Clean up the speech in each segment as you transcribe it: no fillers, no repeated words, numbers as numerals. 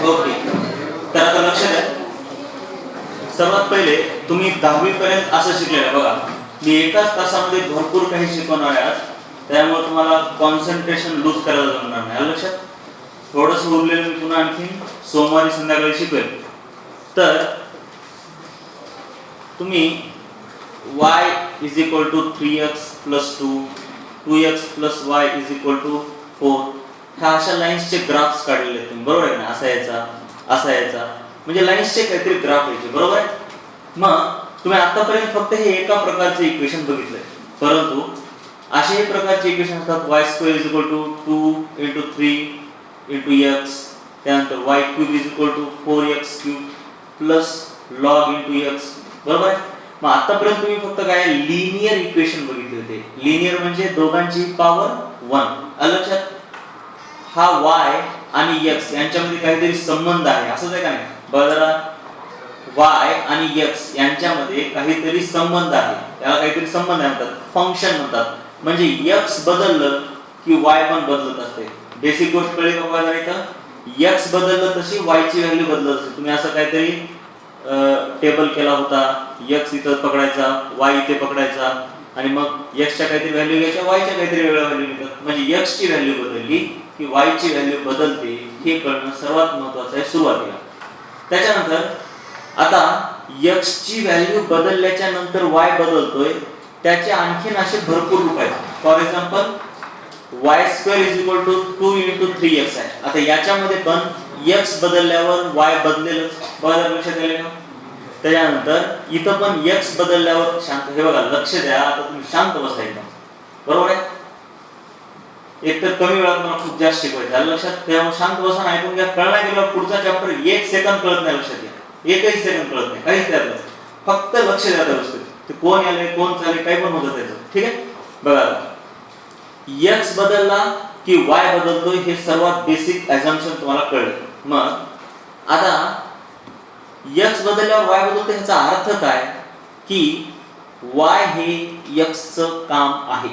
Okay, तर आता लक्ष द्या. सर्वात पहिले तुम्ही 10वी पर्यंत असं शिकलेलं बघा. मी एकाच तासामध्ये भरपूर काही शिकवणार आहे आज, त्यामुळे तुम्हाला कॉन्सन्ट्रेशन लूज करायला जमणार नाही. लक्षात. थोडंसं उरलेलं मी पुन्हा आणखी सोमवारी संध्याकाळी शिकवेल. तर तुम्ही y is equal to 3x plus 2, 2x plus y is equal to 4 ह्या अशा लाईन्सचे ग्राफ्स काढलेले आहेत तुम्ही, बरोबर आहे ना. असा याचा म्हणजे लाईन्सचे काहीतरी ग्राफ यायचे, बरोबर आहे. मग तुम्ही आतापर्यंत फक्त हे एका प्रकारचे इक्वेशन बघितलंय, परंतु अशाही प्रकारचे इक्वेशन असतात. y² is equal to 2 into 3 into x, त्यानंतर y³ is equal to 4x cube plus log into x, बरोबर आहे. मग आतापर्यंत तुम्ही फक्त काय लिनियर इक्वेशन बघितले होते. लिनियर म्हणजे दोघांची पॉवर 1. लक्षात. हा y आणि x यांच्यामध्ये काहीतरी संबंध आहे, असंच आहे का नाही. बघा, y आणि x यांच्यामध्ये काहीतरी संबंध आहे, त्याला काहीतरी संबंध म्हणतात, फंक्शन म्हणतात. म्हणजे x बदललं की y पण बदलत असते. बेसिक गोष्ट कळली का बघा इथं. x बदललं तशी y ची व्हॅल्यू बदलत असते. तुम्ही असं काहीतरी टेबल केला होता, x इथं पकडायचा, y इथे पकडायचा आणि मग x च्या काहीतरी व्हॅल्यू घ्यायच्या, y च्या काहीतरी वेगळ्या व्हॅल्यू घेतात. म्हणजे x ची व्हॅल्यू बदलली की y ची व्हॅल्यू बदलते, हे कळणं सर्वात महत्त्वाचं आहे सुरुवातीला. त्याच्यानंतर आता x ची व्हॅल्यू बदलल्याच्या नंतर y बदलतोय, त्याचे आणखीन असे भरपूर रूप आहेत. For example y² is equal to 2 into 3x आहे. आता याच्यामध्ये पण x बदलल्यावर y बदलेलच, बघा लक्षात आलं का. त्याच्यानंतर इथं पण x बदलल्यावर शांत, हे बघा लक्ष द्या. आता तुम्ही शांत बसा एकदम, बरोबर आहे. एकतर कमी वेळात मला खूप जास्त शिकवायचं आहे, लक्षात. त्यामुळे शांत बसा, ऐकून घ्या. कळणार गेल्यावर पुढचा चॅप्टर 1 सेकंद कळत नाही, लक्षात घ्या. 1 सेकंद कळत नाही, काहीच त्यात. फक्त लक्ष द्या त्या गोष्टीत. ते कोण आले कोण चालले काही पण होतं त्याचं, ठीक आहे. बघा, x बदलला की y बदलतोय, हे सर्वात बेसिक अझम्पशन तुम्हाला कळलं. मग आता x बदलल्यावर y बदलतो, ह्याचा अर्थ काय की y हे x चं काम आहे.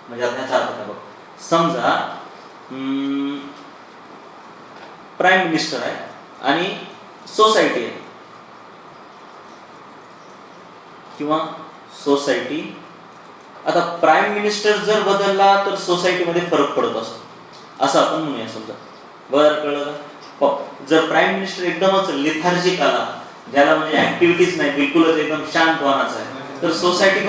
म्हणजे आता ह्याचा अर्थ काय बघ. समजा प्राईम मिनिस्टर आहे आणि सोसायटी आहे किंवा सोसायटी. आता प्राईम मिनिस्टर जर बदलला तर सोसायटीमध्ये फरक पडत असतो, असं आपण म्हणूया. समजा बरं कळलं का. जर प्राईम मिनिस्टर एकदमच लेथार्जिक आला, ज्याला म्हणजे ऍक्टिव्हिटीज नाही, बिलकुलच एकदम शांत वानाचा आहे, तर सोसायटी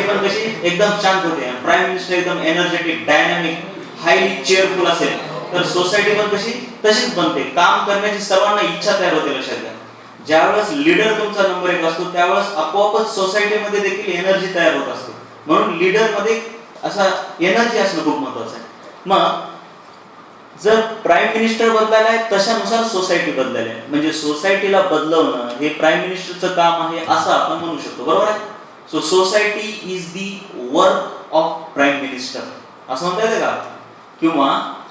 पण कशी एकदम शांत होते. प्राईम मिनिस्टर एकदम एनर्जेटिक, डायनामिक, हायली चेअरफुल असेल तर सोसायटी पण कशी तशीच बनते. काम करण्याची सर्वांना इच्छा तयार होते. लक्षात घ्या. ज्यावेळेस लीडर तुमचा नंबर 1 असतो, त्यावेळेस आपोआपच सोसायटीमध्ये देखील एनर्जी तयार होत असते. म्हणून लीडर मध्ये असा एनर्जी असणं खूप महत्वाचं आहे. मग जर प्राईम मिनिस्टर बदलायला आहे, तशानुसार सोसायटी बदलायला आहे. म्हणजे सोसायटीला बदलवणं हे प्राईम मिनिस्टरचं काम आहे, असं आपण म्हणू शकतो, बरोबर आहे. So society is the work of prime minister, असं म्हणता येतं का. किंवा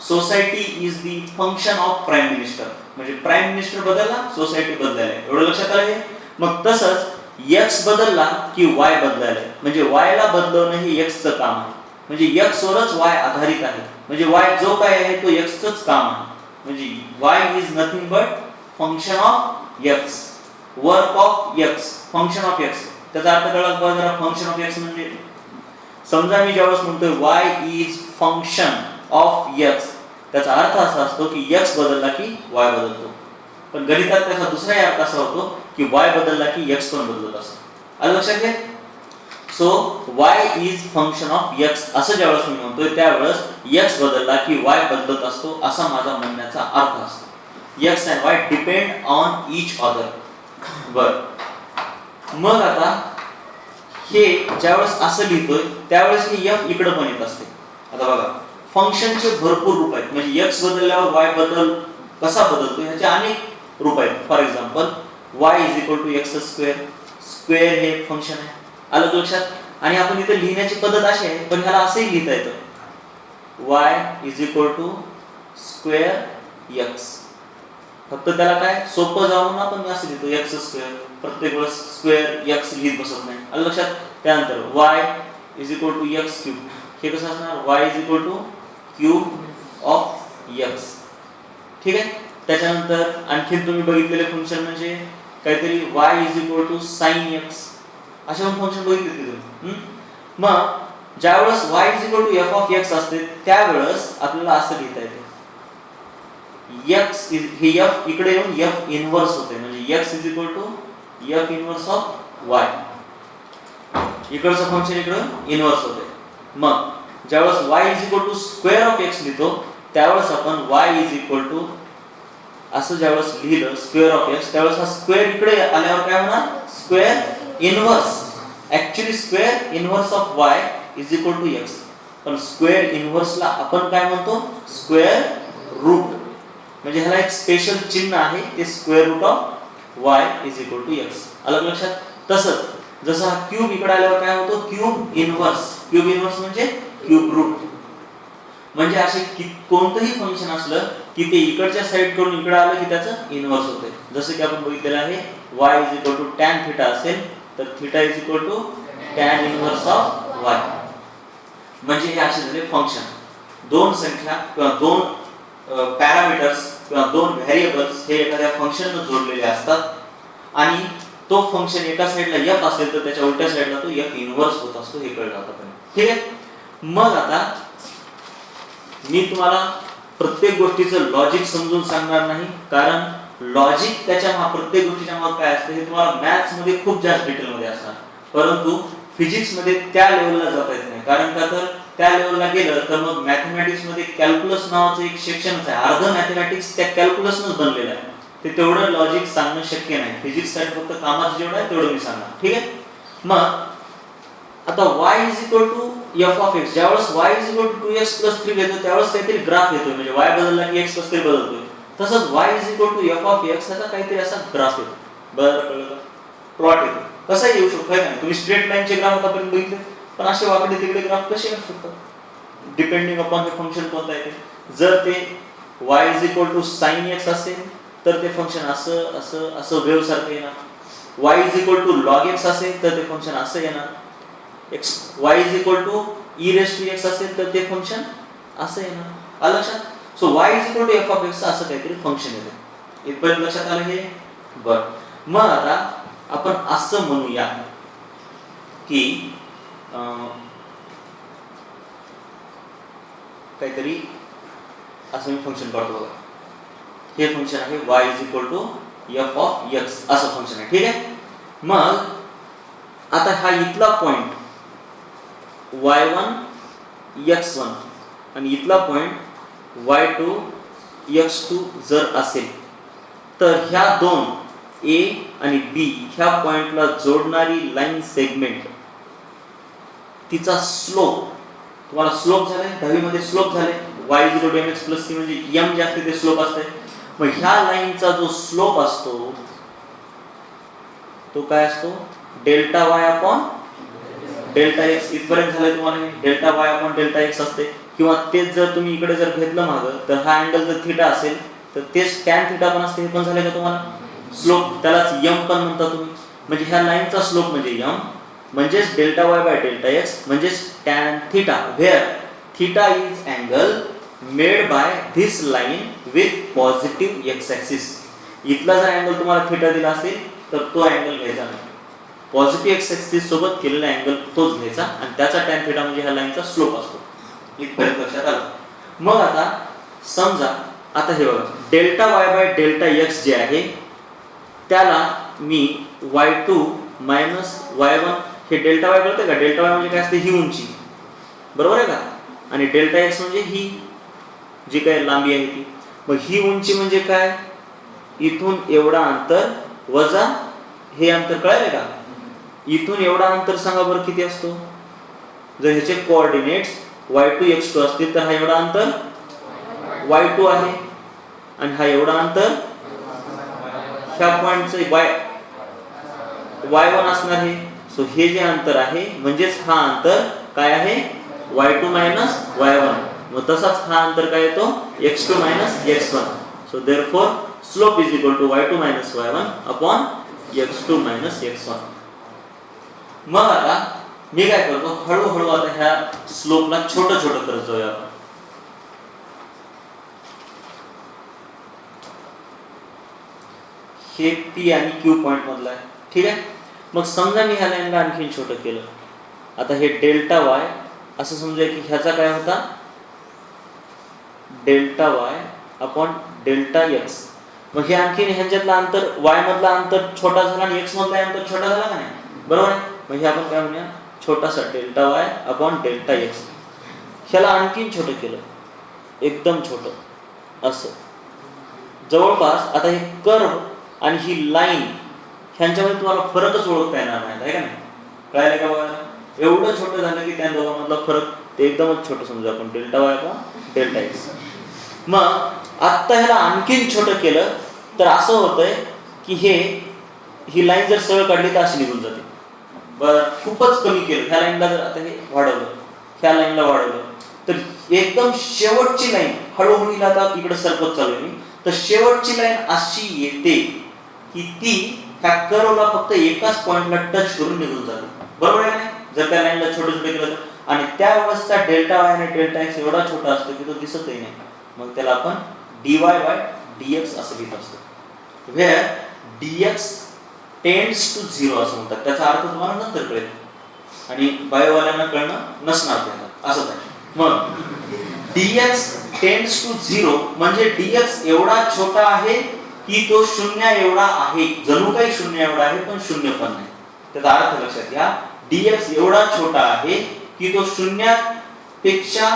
society is the function of prime minister. म्हणजे प्राईम मिनिस्टर बदलला, सोसायटी बदलायला, एवढं लक्षात आलं. मग तसंच x बदलला की y बदलायला, म्हणजे y ला बदलवणं हे x चं काम आहे. म्हणजे x वरच y आधारित आहे. म्हणजे y जो काय आहे तो x चंच काम आहे. म्हणजे y is nothing but function of x, work of x, function of x. त्याचा अर्थ कळला का जरा. फंक्शन ऑफ x म्हणजे समजा मी ज्यावेळेस म्हणतोय y is function of x, त्याचा अर्थ असा असतो की x बदलला की y बदलतो. पण गणितात त्याचा दुसरा अर्थ असा होतो की y बदलला की x पण बदलत असतो. आलं लक्षात घ्या. So y is function of x असं ज्यावेळेस मी म्हणतोय, त्यावेळेस x बदलला की y बदलत असतो, असा माझा म्हणण्याचा अर्थ असतो. x and y depend on each other. बर, मग आता हे ज्यावेळेस असं लिहितोय त्यावेळेस हे f इकडे पण येत असते. आता बघा, फंक्शनचे भरपूर रूप आहेत. म्हणजे x बदलल्यावर y बदल कसा बदलतो ह्याचे अनेक रूप आहेत. For example y is equal to x square. Square हे फंक्शन आहे, आलं लक्षात. आणि आपण इथे लिहिण्याची पद्धत अशी आहे, पण ह्याला असंही लिहिता येतं y is equal to square x. फक्त त्याला काय सोपं जाऊन आपण असं लिहितो x स्क्वेअर. प्रत्येक वेळेस स्क्वेअर x लिहित बसत नाही, आलं लक्षात. त्यानंतर y is equal to x cube. हे कसं असणार, y is equal to cube of x. ठीक आहे. त्याच्यानंतर आणखी तुम्ही बघितलेले फंक्शन म्हणजे काहीतरी y sin x असे फंक्शन बघितले तुम्ही. मग ज्यावेळेस y f असते त्यावेळेस आपल्याला असं लिहिता येते x हे f इकडे येऊन f इन्व्हर्स होते म्हणजे x f inverse of y. इकडचं फंक्शन इकडे इन्व्हर्स होते. मग ज्यावेळेस y स्क्वेअर ऑफ x लिहितो त्यावेळेस आपण y असं ज्यावेळेस लिहिलं स्क्वेअर ऑफ x त्यावेळेस हा स्क्वेअर इकडे आल्यावर काय होणार square inverse. Actually square inverse of y x पण स्क्वेअर इन्व्हर्सला आपण काय म्हणतो स्क्वेअर रूट म्हणजे ह्याला एक स्पेशल चिन्ह आहे ते square root of y x. अलग लक्षात. तसंच जसं हा क्यूब इकडे आल्यावर काय होतो क्यूब इन्व्हर्स म्हणजे क्यूब रूट. म्हणजे असे कोणतंही फंक्शन असलं की ते इकडच्या साइड कडून इकडे आलं की त्याचं इन्व्हर्स होते. जसं की आपण बघितलेलं आहे y tan थीटा असेल तर theta tan inverse of y. म्हणजे हे असे झाले फंक्शन. दोन संख्या किंवा दोन पॅरामीटर्स किंवा दोन व्हेरिएबल्स हे एखाद्या फंक्शनने जोडलेले असतात आणि तो फंक्शन एका साइडला f असेल तर त्याच्या उलट्या साइडला तो f इन्व्हर्स होत असतो हे कळलं आता. ठीक आहे. मग आता मी तुम्हाला प्रत्येक गोष्टीचं लॉजिक समजून सांगणार नाही कारण लॉजिक त्याच्या प्रत्येक गोष्टीच्या मागे काय असते हे तुम्हाला मॅथ्स मध्ये खूप जास्त डिटेल मध्ये असणार. परंतु फिजिक्स मध्ये त्या लेवलला जाता येत नाही कारण का तर त्या लेवलला गेलं तर मग मॅथमॅटिक्स मध्ये कॅल्क्युलस नावाचं एक सेक्शनच आहे. अर्ध मॅथमॅटिक्स त्या कॅल्क्युलसनच बनलेलं आहे. ते तेवढं लॉजिक सांगणं शक्य नाही. फिजिक्स साठी फक्त कामाचं जेवढं आहे तेवढं मी सांगणार. ठीक आहे. मग आता y f ज्यावेळेस y 2x 3 घेतो त्यावेळेस काहीतरी ग्राफ येतो म्हणजे y बदलला की x + 3 बदलतोय. तसंच y f ह्याचा काहीतरी असा ग्राफ येतो. बरं कळलं का. प्लॉट येतो. कसा येऊ शकतो काय तुम्ही स्ट्रेट लाईनचे ग्राफ आतापर्यंत बघितले पण असे वाकडे तिकडे ग्राफ कसे असू शकतात डिपेंडिंग अपॉन हे फंक्शन कोणतं आहे ते. जर ते y sin x असेल तर ते फंक्शन असं असं असं वेव्ह सारखं येणार. y log x असेल तर ते फंक्शन असं येणार. y e⁻x असेल तर ते फंक्शन असं येणार. आलं लक्षात. सो y f असं काहीतरी फंक्शन येते. इथपर्यंत लक्षात आलं हे. बरं मग आता आपण असं म्हणूया की काहीतरी असं मी फंक्शन काढतो बघा. हे फंक्शन आहे y f असं फंक्शन आहे. ठीक आहे. मग आता हा इथला पॉइंट y1 x1 आणि इथला पॉइंट y2 x2 जर असेल तर ह्या दोन A आणि B ह्या पॉइंटला जोडणारी लाईन सेगमेंट तिचा स्लोप तुम्हाला स्लोप झालाय 10वी मध्ये स्लोप झाले y mx + c म्हणजे m जे असते ते स्लोप असते. मग ह्या लाईनचा जो स्लोप असतो तो काय असतो डेल्टा x. इथपर्यंत झालंय तुम्हाला डेल्टा y असते किंवा तेच जर तुम्ही इकडे जर घेतलं मागं तर हा अँगल जर थीटा असेल तर तेच tan थीटा पण असते. हे पण झालंय का तुम्हाला स्लोप त्यालाच m पण म्हणता तुम्ही. म्हणजे ह्या लाईनचा स्लोप म्हणजे m म्हणजेच Δy/Δx म्हणजेच tan theta where theta is angle made by this line with positive x axis. इथला जर अँगल तुम्हाला थीटा दिला असेल तर तो अँगल घ्यायचा नाही. पॉझिटिव्ह x ऍक्सिस सोबत केलेला अँगल तोच घ्यायचा आणि त्याचा tan थीटा म्हणजे ह्या लाईनचा स्लोप असतो. इथपर्यंत लक्षात आलं. मग आता समजा आता हे बघा Δy/Δx जे आहे त्याला मी y2 - y1 हे Δy कळते का. Δy म्हणजे काय असते ही उंची बरोबर आहे का आणि Δx म्हणजे ही जी काय लांबी आहे ती. मग ही उंची म्हणजे काय इथून एवढा अंतर वजा हे अंतर कळाले का. इथून एवढा अंतर सांगा बरं किती असतो. जर ह्याचे कोऑर्डिनेट्स y2 x2 असतील तर हा एवढा अंतर y2 आहे आणि हा एवढा अंतर ह्या पॉइंटचे y1 असणार आहे. सो हे जे अंतर आहे म्हणजेच हा अंतर काय आहे y2 - y1. मग तसाच हा अंतर काय येतो x2 - x1. So therefore slope is equal to y2 - y1 upon x2 - x1. मग आता मी काय करतो हळूहळू आता ह्या स्लोपला छोटं छोटं करत जाऊया आपण. हे पी आणि क्यू पॉईंट मधला आहे, ठीक आहे. मग समजा मी ह्या लाईनला आणखीन छोटं केलं. आता हे डेल्टा वाय असं समजूया की ह्याचा काय होता, delta y upon delta x. मग हे आणखीन ह्यांच्यातलं अंतर, वाय मधला अंतर छोटा झाला आणि एक्स मधला अंतर छोटा झाला का नाही, बरोबर आहे. मग हे आपण काय म्हणूया, छोटासा delta y upon delta x. ह्याला आणखीन छोटं केलं, एकदम छोटं असं जवळपास. आता हे कर्व आणि ही लाईन ह्यांच्यामध्ये तुम्हाला फरकच ओळखता येणार नाही, आहे का नाही, कळायला का बघा. एवढं छोटं झालं की त्या दोघांमधला फरक ते एकदमच छोटं समजू आपण, delta y upon delta x. मग आत्ता ह्याला आणखीन छोटं केलं तर असं होतंय की ही लाईन जर सरळ काढली तर अशी निघून जाते. बरं, खूपच कमी केलं ह्या लाईनला, जर आता हे वाढवलं, ह्या लाईनला वाढवलं तर एकदम शेवटची लाईन हळूहळू हिला आता इकडे सरकत चालू आहे मी, तर शेवटची लाईन अशी येते की ती ह्या कर्वला फक्त एकाच पॉइंटला टच करून निघून जाते, बरोबर आहे नाही. जर त्या लाईनला छोटं छोटं केलं तर, आणि त्यावेळेसचा डेल्टा वाय आणि डेल्टा एक्स एवढा छोटा असतो की तो दिसतही नाही. मग त्याला आपण dy बाय dx असं लिहित असतो, वेअर dx टेंड्स टू 0 असं म्हणतात. त्याचा अर्थ तुम्हाला नंतर कळेल आणि बायोवाल्यांना कळणं नसणार त्याला, असंच आहे. मग dx टेंड्स टू 0 म्हणजे dx एवढा छोटा आहे की तो शून्य एवढा आहे, जणू काही शून्य एवढा आहे पण शून्य पण नाही. त्याचा अर्थ लक्षात घ्या, dx एवढा छोटा आहे की तो शून्यापेक्षा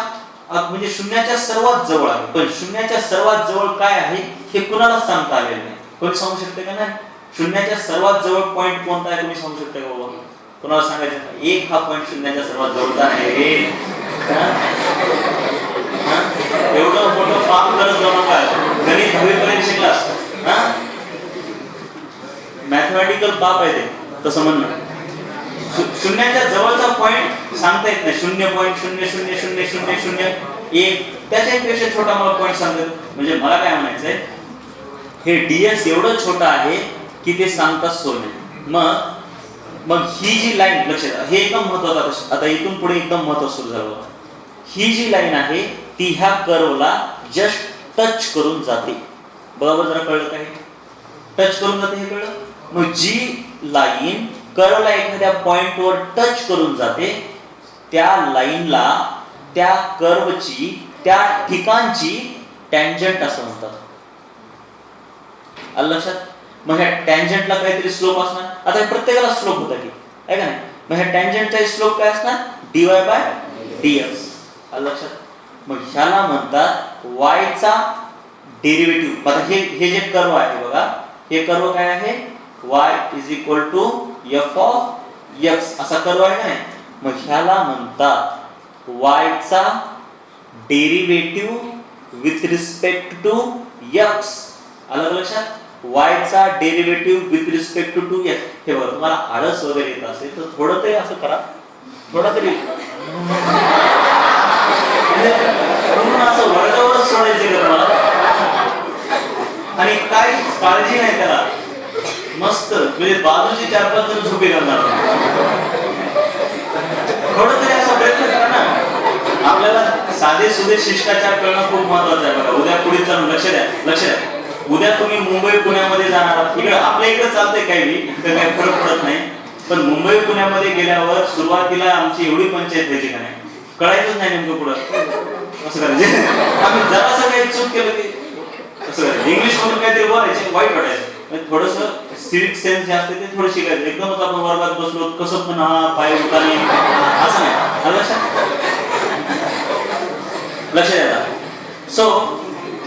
म्हणजे शून्याच्या सर्वात जवळ आहे, पण शून्याच्या सर्वात जवळ काय आहे हे कुणालाच सांगता आलेलं नाही. कोणी सांगू शकते का नाही, शून्याच्या सर्वात जवळ पॉइंट कोणता आहे कोणी सांगू शकते का बाबा, कुणाला सांगायचं. एक हा पॉइंट शून्याच्या सर्वात जवळचा आहे. एवढं मोठं पाप करत जाऊ नका, गणित 10वी पर्यंत शिकलास, मॅथमॅटिकल पाप आहे ते, तसं म्हणणं. शून्याच्या जवळचा पॉइंट सांगता येत नाही, 0.000001 त्याच्यापेक्षा छोटा मला पॉइंट सांगतात. म्हणजे मला काय म्हणायचंय, हे dx एवढं छोटं आहे की ते सांगताच सोय नाही. मग ही जी लाईन, लक्षात हे एकदम महत्वाचं, आता इथून पुढे एकदम महत्त्वाचं सुरू झालं. ही जी लाईन आहे ती ह्या कर्वला जस्ट टच करून जाते, बरोबर. जरा कळलं काय, टच करून जाते हे कळलं. मग जी लाईन कर्वला एखाद्या पॉइंटवर टच करून जाते त्या लाईनला, त्या कर्वची, त्या ठिकाणची टँजंट असं म्हणतात. आलं लक्षात. मग ह्या टँजंटला काहीतरी स्लोप असणार. आता हे प्रत्येकाला स्लोप होता की, आहे का नाही. मग ह्या टँजंटचा स्लोप काय असणार, dy बाय dx. आलं लक्षात. मग ह्याला म्हणतात y चा डेरिव्हेटिव्ह. आता हे जे कर्व आहे बघा, हे कर्व काय आहे, y is equal to f of x असा कर्व आहे का नाही. मग ह्याला म्हणतात y चा derivative with respect to x. आलं लक्षात. y चा derivative with respect to x. हे बघा, तुम्हाला आळस वगैरे येत असेल तर थोडं तरी असं करा, थोडा तरी असं वर्गावरच सोडायचे का तुम्हाला, आणि काही काळजी नाही त्याला, मस्त म्हणजे बाजूची 4-5 जण झोपे करणार. थोडं तरी असा प्रयत्न करा ना. आपल्याला साधे सुधे शिष्टाचार करणं खूप महत्वाचं आहे. बघा, उद्या पुढे चालून लक्ष द्या. उद्या तुम्ही मुंबई पुण्यामध्ये जाणार, इकडे आपल्या इकडे चालतंय काही काही फरक पडत नाही, पण मुंबई पुण्यामध्ये गेल्यावर सुरुवातीला आमची एवढी पंचायत व्हायची का नाही, कळायचंच नाही नेमकं पुढं असं करायचं. आम्ही जरासं काही चूक केलं की असं करायचं, इंग्लिश मधून काहीतरी बोलायचे, वाईट वाटायचं. थोडस सिविक सेन्स जे असते ते थोडं शिकायचं. एकदमच आपण वर्गात बसलो कसं पण हा पाय उतारणे असं नाही. लक्ष द्या. सो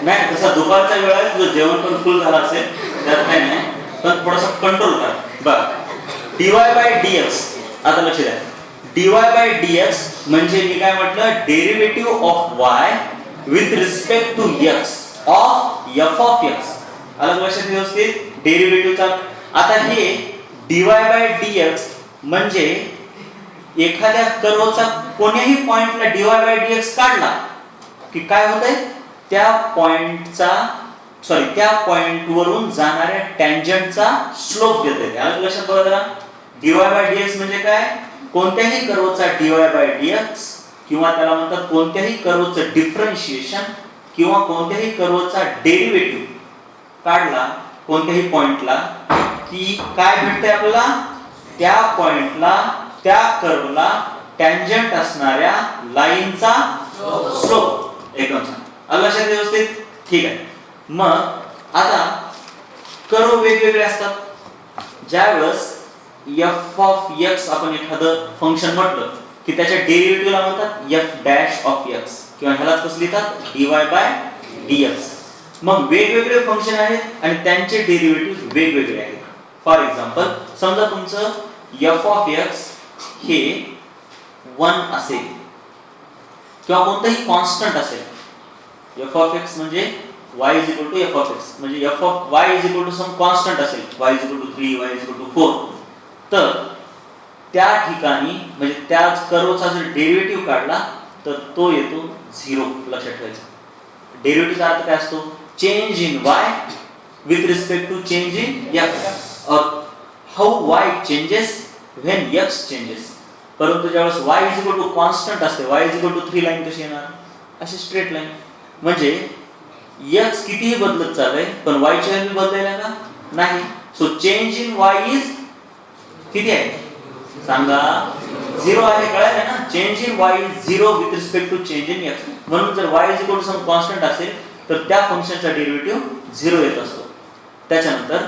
नाही तसा दुपारच्या वेळेस जो जेवण पण फुल झाला असेल त्यात काही नाही, पण थोडासा कंट्रोल करा. बरं, dy बाय dx. आता लक्ष द्या, dy बाय dx म्हणजे मी काय म्हटलं, derivative of y with respect to x of f of x. आलं लक्षात व्यवस्थित, डेरिव्हेटिव्हचा. आता हे dy बाय dx म्हणजे एखाद्या कर्वचा कोणत्याही पॉइंटला dy बाय dx काढला की काय होतंय, त्या पॉइंटवरून जाणाऱ्या टँजंटचा स्लोप देते. आलं लक्षात बघा जरा. dy बाय dx म्हणजे काय, कोणत्याही कर्वचा dy बाय dx किंवा त्याला म्हणतात कोणत्याही कर्वचं डिफरन्शिएशन किंवा कोणत्याही कर्वचा डेरिव्हेटिव्ह काढला कोणत्याही पॉइंटला की काय भेटते आपल्याला, त्या पॉइंटला त्या कर्वला टँजंट असणाऱ्या लाईनचा स्लोप. एकदम छान, आलं लक्षात व्यवस्थित. ठीक आहे. मग आता कर्व वेगवेगळे असतात. ज्यावेळेस f ऑफ x आपण एखादं फंक्शन म्हटलं की त्याच्या डेरिव्हेटिव्हला म्हणतात f डॅश ऑफ x किंवा ह्यालाच कसं लिहितात dy बाय dx. मग वेगवेगळे फंक्शन आहेत आणि त्यांचे डेरिव्हेटिव्ह वेगवेगळे आहेत. फॉर एक्झाम्पल समजा तुमचं f ऑफ x हे 1 असेल किंवा कोणताही कॉन्स्टंट असेल. f ऑफ x म्हणजे y is equal to f of x म्हणजे f of y is equal to some constant असेल, y is equal to 3, y is equal to 4. तर त्या ठिकाणी म्हणजे त्याच कर्वचा जर डेरिव्हेटिव्ह काढला तर तो येतो 0. लक्षात ठेवायचं. डेरिव्हेटिव्हचा अर्थ काय असतो, change in y with respect to change in x or how y changes when x changes. परंतु ज्यावेळेस y is equal to constant असते, y is equal to 3 line कशी येणार, अशी स्ट्रेट लाईन. म्हणजे x कितीही बदलत चाललंय पण y ची व्हॅल्यू बदलायला का नाही. So change in y is किती आहे सांगा, 0 आहे. कळालं ना, change in y is 0 with respect to change in x. म्हणून जर y is equal to some constant असेल तर त्या फंक्शनचा डेरिव्हेटिव्ह 0 येत असतो. त्याच्यानंतर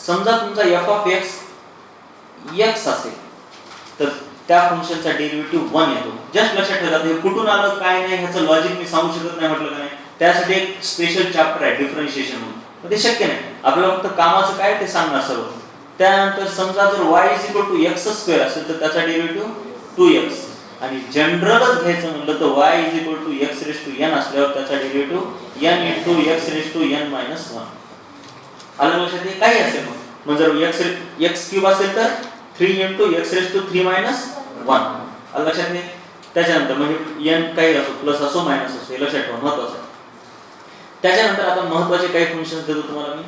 समजा तुमचा f ऑफ x असेल तर त्या फंक्शनचा डेरिव्हेटिव्ह 1 येतो. जस्ट लक्षात ठेवा, हे कुठून आलं काय नाही ह्याचं लॉजिक मी सांगू शकत नाही म्हटलं का नाही. त्यासाठी एक स्पेशल चॅप्टर आहे डिफरन्शिएशन म्हणून, पण ते शक्य नाही. आपल्याला फक्त कामाचं काय ते सांगणार सर्व. त्यानंतर समजा जर y is equal to x² असेल तर त्याचा डेरिव्हेटिव्ह 2x. आणि जनरलच घ्यायचं म्हटलं तर y is equal to x raise to n असल्यावर त्याचा derivative n into x raise to n minus 1. आलं लक्षात. हे काही असेल मग जर x³ असेल तर 3 into x raise to 3 minus 1. आलं लक्षात नाही. त्याच्यानंतर म्हणजे n काही असो, प्लस असो मायनस असो, हे लक्षात ठेवा, महत्वाचं आहे. त्याच्यानंतर आता महत्वाचे काही फंक्शन्स देतो तुम्हाला मी.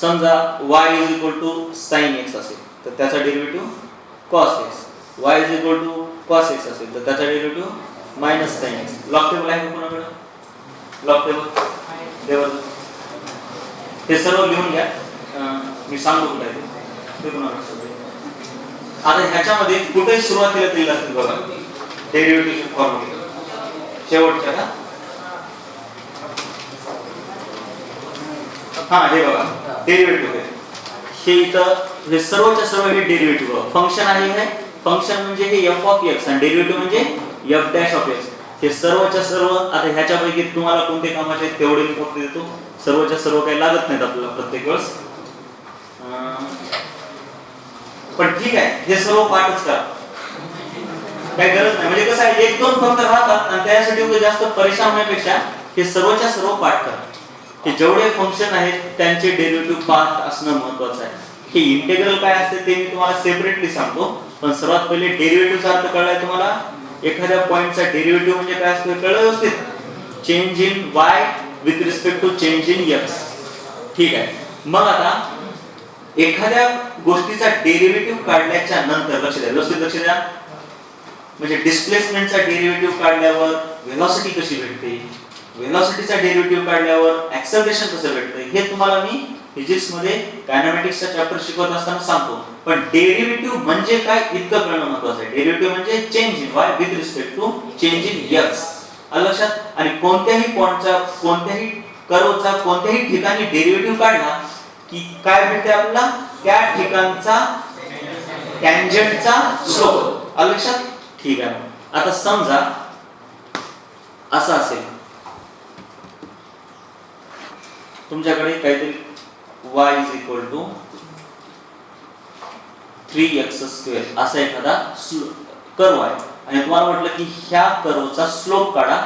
समजा y is equal to sin x असेल तर त्याचा derivative cos x, y is equal to cos x असेल तर त्याचा derivative minus sin x. Log table आहे का कोणाकडे? लॉग टेबल हे सर्व लिहून घ्या, मी सांगतो कुठे आहे ते कोणाकडे. आता ह्याच्यामध्ये कुठे सुरुवातीला दिलेलं असेल बघा डेरिव्हेटिव्हचे फॉर्म्युले शेवटच्या का. हा हे बघा डेरिव्हेटिव्ह आहे हे इथं, हे सर्वच्या सर्व हे डेरिव्हेटिव्ह फंक्शन आहे. हे फंक्शन म्हणजे हे f ऑफ x आणि डेरिव्हेटिव्ह म्हणजे f डॅश ऑफ x. हे सर्वच्या सर्व. आता ह्याच्यापैकी तुम्हाला कोणते कामाचे आहेत तेवढे मी फक्त देतो, सर्वच्या सर्व काही लागत नाहीत आपल्याला प्रत्येक वेळेस. पण ठीक आहे, हे सर्व पाठच करा, काही गरज नाही. म्हणजे कसं आहे, एक दोन फक्त राहतात आणि त्यासाठी जास्त परेशान होण्यापेक्षा हे सर्वच्या सर्व पाठ करा. हे जेवढे फंक्शन आहेत त्यांचे डेरिव्हेटिव्ह पाठ असणं महत्त्वाचं आहे. हे इंटेग्रल काय असते ते मी तुम्हाला सेपरेटली सांगतो, पण सर्वात पहिले डेरिव्हेटिव्हचा अर्थ कळलाय तुम्हाला. एखाद्या पॉइंटचा डेरिव्हेटिव्ह म्हणजे काय असतं कळलं व्यवस्थित. Change in y with respect to change in x. ठीक आहे. मग आता एखाद्या गोष्टीचा डेरिव्हेटिव्ह काढल्याच्या नंतर लक्ष द्या, व्यवस्थित लक्ष द्या. म्हणजे डिस्प्लेसमेंटचा डेरिव्हेटिव्ह काढल्यावर व्हेलॉसिटी कशी भेटते, व्हेलॉसिटीचा डेरिव्हेटिव्ह काढल्यावर ऍक्सेलरेशन कसं भेटतं, हे तुम्हाला मी फिजिक्स मध्ये कायनेमॅटिक्सचा चॅप्टर शिकवत असताना सांगतो. पण डेरिव्हेटिव्ह म्हणजे काय इतकं कळणं महत्त्वाचं आहे. डेरिव्हेटिव्ह म्हणजे change in y with respect to change in x. आलं लक्षात. आणि कोणत्याही पॉइंटचा, कोणत्याही कर्वचा कोणत्याही ठिकाणी डेरिव्हेटिव्ह काढला की काय भेटते आपल्याला, त्या ठिकाणचा टँजंटचा स्लोप. आलं लक्षात. ठीक आहे. आता समजा असं असेल तुमच्याकडे काहीतरी y is equal to 3x² असा एखादा कर्व आहे आणि तुम्हाला म्हटलं की ह्या कर्वचा स्लोप काढा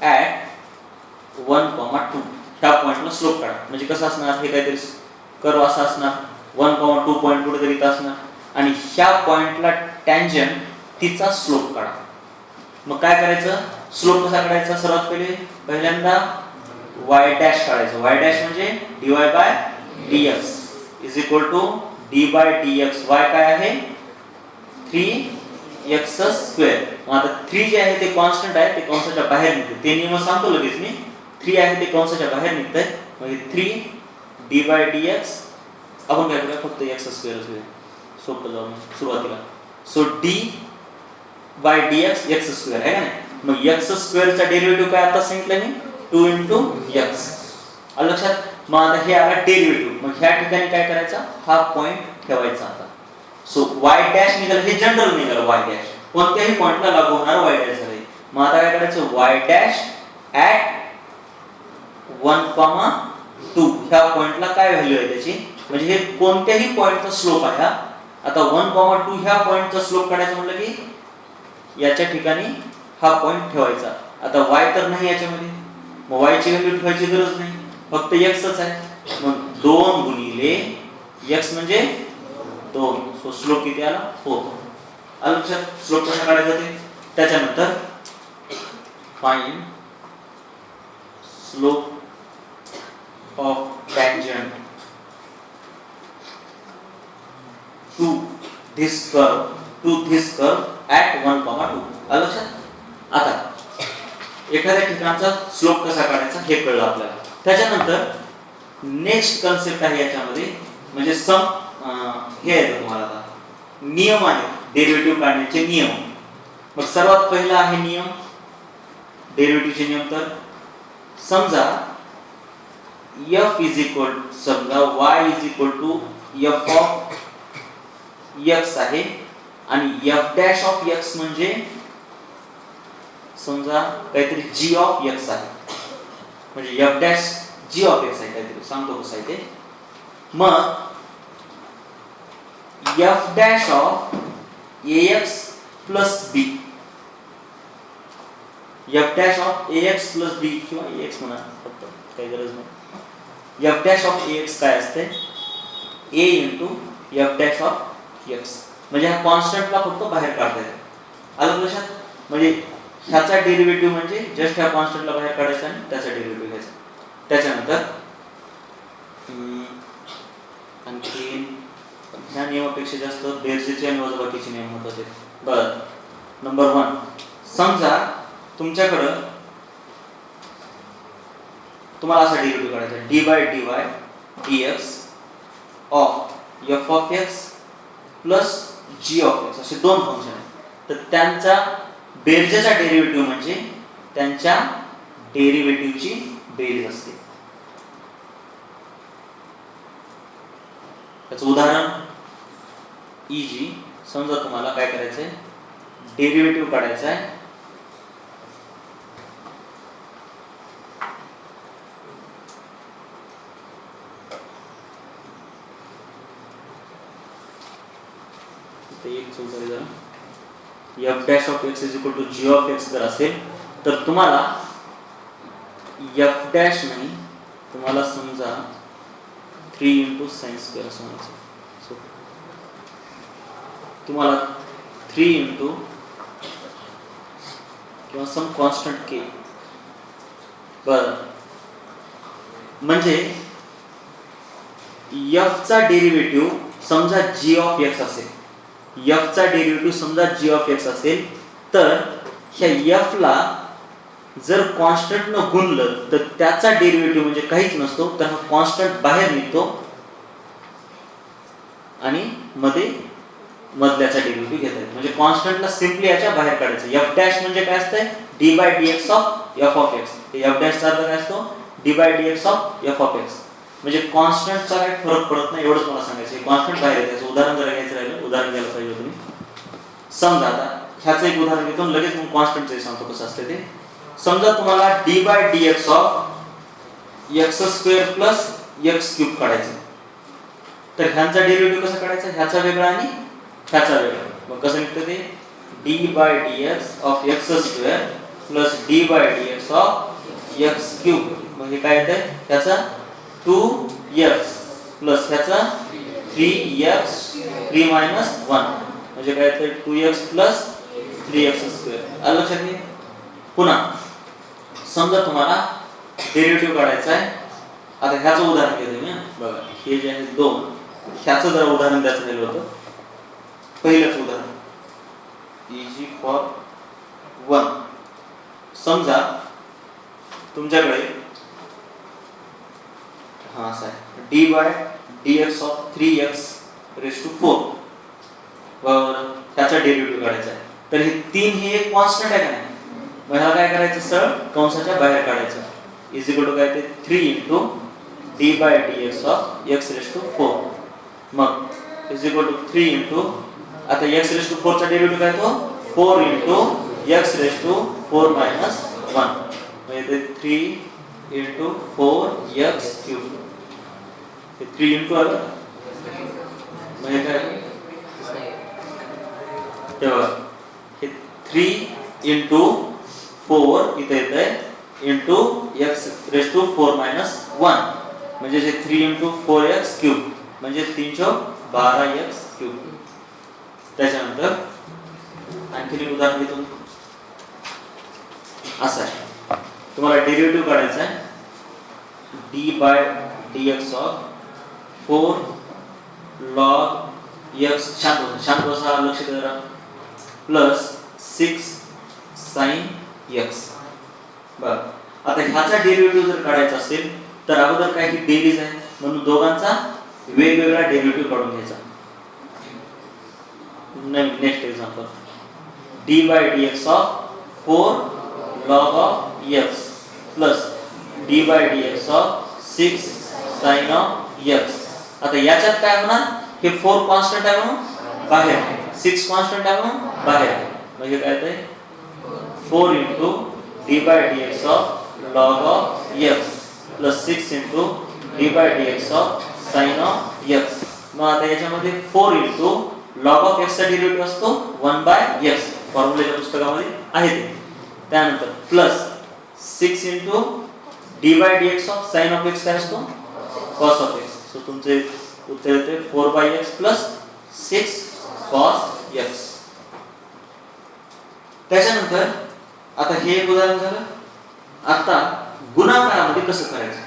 ऍट 1,2. ह्या पॉइंटला स्लोप काढा. म्हणजे कसं असणार, हे काहीतरी कर्व असा असणार, 1,2 पॉइंट कुठेतरी इथं असणार आणि ह्या पॉइंटला टँजंट तिचा स्लोप काढा. मग काय करायचं, स्लोप कसा काढायचा, सर्वात पहिले पहिल्यांदा y डॅश काढायचं. y डॅश म्हणजे dy by dx is equal to d by dx. y काय आहे 3x². मग आता 3 जे आहे ते कॉन्स्टंट आहे, ते कंसाच्या बाहेर निघते. ते नियम सांगतो लगेच मी. 3 आहे ते कंसाच्या बाहेर निघतंय म्हणजे 3 डी बाय डी एक्स, आपण काय करूया फक्त एक्स स्क्वेअर घेऊया सोपं जाऊन सुरुवातीला. So d by d x x square आहे का नाही. मग एक्स स्क्वेअरचा डेरिव्हेटिव्ह काय आता सांगितलं मी 2 × एक्स. आलं लक्षात. मग आता हे आला डेरिव्हेटिव्ह. मग ह्या ठिकाणी काय करायचा हा पॉइंट ठेवायचा आता. सो वाय डॅश निघालं, हे जनरल निघालं वाय डॅश, कोणत्याही पॉइंटला लागू होणार वाय डॅश झालं. मग आता काय करायचं वाय डॅश ॲट 1,2 ह्या पॉइंटला काय व्हॅल्यू आहे त्याची, म्हणजे हे कोणत्याही पॉइंटचा स्लोप आहे. आता 1,2 ह्या पॉइंटचा स्लोप काढायचं म्हटलं की याच्या ठिकाणी हा पॉइंट ठेवायचा. आता y तर नाही याच्यामध्ये, मग y ची व्हॅल्यू ठेवायची गरज नाही, फक्त xच आहे. मग 2 गुणिले x म्हणजे 2. सो स्लोप किती आला 4. आलं लक्षात. स्लोप कसा काढायचा ते. त्याच्यानंतर find slope of tangent to this curve at 1,2. आलं लक्षात. आता एखाद्या ठिकाणचा स्लोप कसा काढायचा हे कळलं आपल्याला. त्याच्यानंतर नेक्स्ट कन्सेप्ट आहे याच्यामध्ये, म्हणजे सम हे आहे तुम्हाला आता नियम आहे डेरिव्हेटिव्ह काढण्याचे नियम. मग सर्वात पहिला आहे नियम डेरिव्हेटिव्हचे नियम. तर समजा f इज इक्वल, समजा y is equal to f of x आहे आणि f डॅश ऑफ x म्हणजे समजा काहीतरी g ऑफ x आहे, म्हणजे f dash g of x आहे, काहीतरी सांगतो कसं आहे ते. मग f dash of ax plus b, f dash of ax plus b किंवा ax म्हणा फक्त, काही गरज नाही. f डॅश ऑफ ax काय असते a into f dash of x, म्हणजे ह्या कॉन्स्टंटला फक्त बाहेर काढता येते. आलं लक्षात. म्हणजे ह्याचा डेरिव्हेटिव्ह म्हणजे जस्ट ह्या कॉन्स्टंटला बाहेर काढायचा आणि त्याचा डेरिव्हेटिव्ह घ्यायचा. त्याच्यानंतर आणखी ह्या नियमापेक्षा जास्त बेरजेचे आणि वजाबाकीचे नियम महत्त्वाचे. बरं, नंबर 1, समजा तुमच्याकडं तुम्हाला असा डेरिव्हेटिव्ह काढायचा d by d y d x of f of x plus g of x, असे दोन फंक्शन आहेत. तर त्यांचा बेरजेचा डेरिव्हेटिव्ह म्हणजे त्यांच्या डेरिव्हेटिव्हची बेरीज असते. त्याचं उदाहरण इजी, समजा तुम्हाला काय करायचंय डेरिव्हेटिव्ह काढायचा आहे f dash of x is equal to g of x जर असेल तर तुम्हाला f डॅश नाही, तुम्हाला समजा 3 × sin स्क्वेअर असं म्हणायचं. सो तुम्हाला 3 × किंवा सम कॉन्स्टंट k. बरं, म्हणजे f चा डेरिव्हेटिव्ह समजा g ऑफ x असेल, f चा डेरिव्हेटिव्ह समजा g ऑफ x असेल, तर ह्या f ला जर कॉन्स्टंट न गुणलं तर त्याचा डेरिव्हेटिव्ह म्हणजे काहीच नसतो, तर हा कॉन्स्टंट बाहेर निघतो आणि मध्ये मधल्याचा डेरिव्हेटिव्ह घेता येतो. म्हणजे कॉन्स्टंटला सिंपली याच्या बाहेर काढायचं. f डॅश म्हणजे काय असतंय d by dx of f of x. हे f डॅशचा अर्थ काय असतो d by dx of f of x. म्हणजे कॉन्स्टंटचा काही फरक पडत नाही एवढंच मला सांगायचं. कॉन्स्टंट बाहेर येते. याचं उदाहरण जर घ्यायचं राहिलं, उदाहरण घ्यायला पाहिजे तुम्ही. समजा आता ह्याचं एक उदाहरण घेतो लगेच मग कॉन्स्टंटचं सांगतो कसं असतं ते. समजा तुम्हाला d by dx of x² plus x³ काढायचं, तर ह्यांचा डेरिव्हेटिव्ह कसा काढायचा, ह्याचा वेगळा आणि ह्याचा वेगळा. मग कसं निघतं ते d by dx of x² plus d by dx of x³. मग हे काय येतंय, ह्याचा 2x प्लस ह्याचा 3x 3 - 1 म्हणजे काय येतंय 2x प्लस 3x². आलं लक्षात घे. पुन्हा समजा तुम्हाला डेरिव्हेटिव्ह काढायचा आहे. आता ह्याचं उदाहरण घेतो मी. बघा हे जे आहे 2, ह्याचं जर उदाहरण द्यायचं झालं होतं. पहिलंच उदाहरण इजी फॉर 1. समजा तुमच्याकडे हा असं आहे d by d x of 3x raise to 4 बरोबर त्याचा डेरिव्हेटिव्ह काढायचा आहे. तर हे 3 हे एक कॉन्स्टंट आहे का नाही, मग ह्याला काय करायचं सरळ कंसाच्या बाहेर काढायचं इज इक्वल टू काय ते 3 into d by d x of x raise to 4 मग इज इक्वल टू 3 इंटू आता एक्स रेस टू 4 चा डेरिव्हेटिव्ह काय तो 4 into x raise to 4 minus 1 म्हणजे 3 इंटू 4 एक्स क्यूब हे 3 इंटू आलं म्हणजे काय तेव्हा हे 3 इंटू 4 इथे येत आहे into x raise to 4 minus 1 म्हणजे जे 3 इंटू 4x क्यूब म्हणजे 312x क्यूब. त्याच्यानंतर आणखी एक उदाहरण घेतो असं आहे तुम्हाला डेरिव्हेटिव्ह काढायचा आहे d by d x of 4 log x शांत बसा लक्ष करा प्लस 6 साइन एक्स. बरं आता ह्याचा डेरिव्हेटिव्ह जर काढायचा असेल तर अगोदर काय ही बेरीज आहे म्हणून दोघांचा वेगवेगळा डेरिव्हेटिव्ह काढून घ्यायचा. Next example d by d x of 4 log of x plus d by d x of 6 sine of x. आता याच्यात काय होणार हे 4 कॉन्स्टंट आहे म्हणून बाहेर 6 कॉन्स्टंट आहे म्हणून बाहेर म्हणजे काय ते 4 into d by d x of log of x plus 6 into d by d x of sine of x. मग आता याच्यामध्ये 4 इंटू लॉग ऑफ एक्स चा डेरिव्हेटिव्ह असतो 1 बाय एक्स फॉर्म्युलेच्या पुस्तकामध्ये आहे ते. त्यानंतर plus 6 into d by d x of sine of x काय असतो कॉस ऑफ एक्स. सो तुमचे उत्तर येते 4 by x plus 6 cos x. त्याच्यानंतर आता हे एक उदाहरण झालं. आता गुणाकारामध्ये कसं करायचं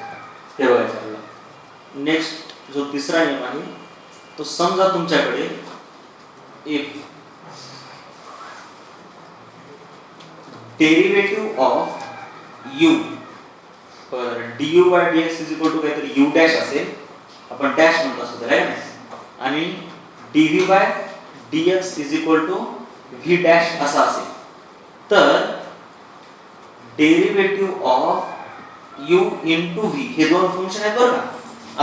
ते बघायचं आपल्याला. नेक्स्ट जो तिसरा नियम आहे तो समजा तुमच्याकडे if derivative of u per du by dx is equal to काहीतरी u डॅश असेल आपण डॅश म्हणतो असं तर आहे ना आणि dv by dx is equal to v dash असा असेल तर derivative of u into v हे दोन फंक्शन आहेत बरं का.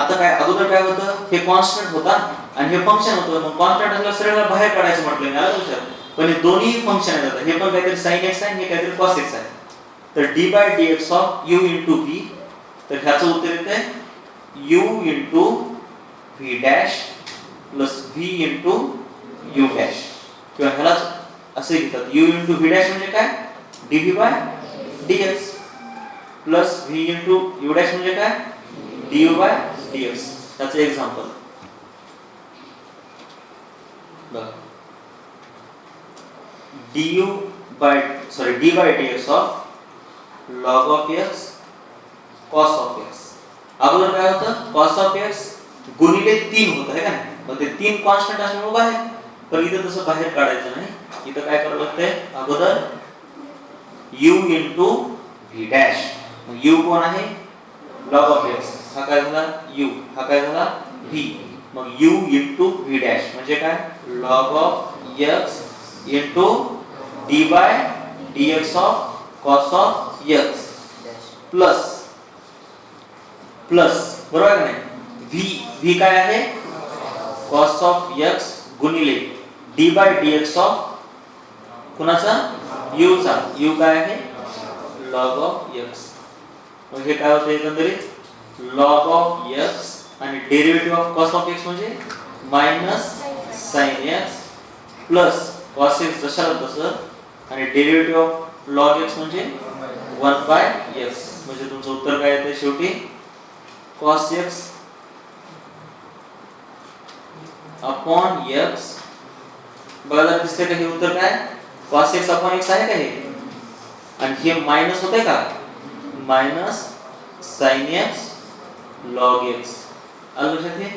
आता काय अगोदर काय होतं हे कॉन्स्टंट होता आणि हे फंक्शन होतं मग कॉन्स्टंट असल्यावर सरळ बाहेर काढायचं म्हटलं मी आला विचार पण हे दोन्ही फंक्शन आहेत. हे पण काहीतरी sin x आहे हे काहीतरी cos x आहे. तर d by dx of u into v तर ह्याचं उत्तर येते u into v dash plus v into u dash किंवा ह्यालाच असे घेतात u into v dash म्हणजे काय dv by dx plus v into u dash म्हणजे काय du by dx. त्याचं एक्झाम्पल बघा du by d by dx of log of x cos of x. अगोदर काय होतं cos of x गुणिले 3 होतं है का नाही मग ते 3 कॉन्स्टंट असल्यामुळे बाहेर पण इथं तसं बाहेर काढायचं नाही. इथं काय करावं लागतंय अगोदर u into v dash मग u कोण आहे log of x हा काय झाला u हा काय झाला v मग u into v dash म्हणजे काय log of x into d by dx of cos of x plus बरोबर आहे नाही v काय आहे cos of x गुणिले d by dx of कुणाचा u चा u काय आहे log of x. मग हे काय होतं एकंदरीत log of x आणि derivative of cos of x म्हणजे minus sin x plus cos x जशाला तसं आणि डेरिव्हेटिव्ह ऑफ log x म्हणजे 1 by x म्हणजे तुमचं उत्तर काय येते शेवटी cos x upon x. बघा दिसते का हे उत्तर काय cos x upon x आहे का हे आणि हे मायनस होते का minus sin x log x. आलं लक्षात हे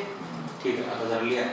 ठीक आहे आता जरा लिहा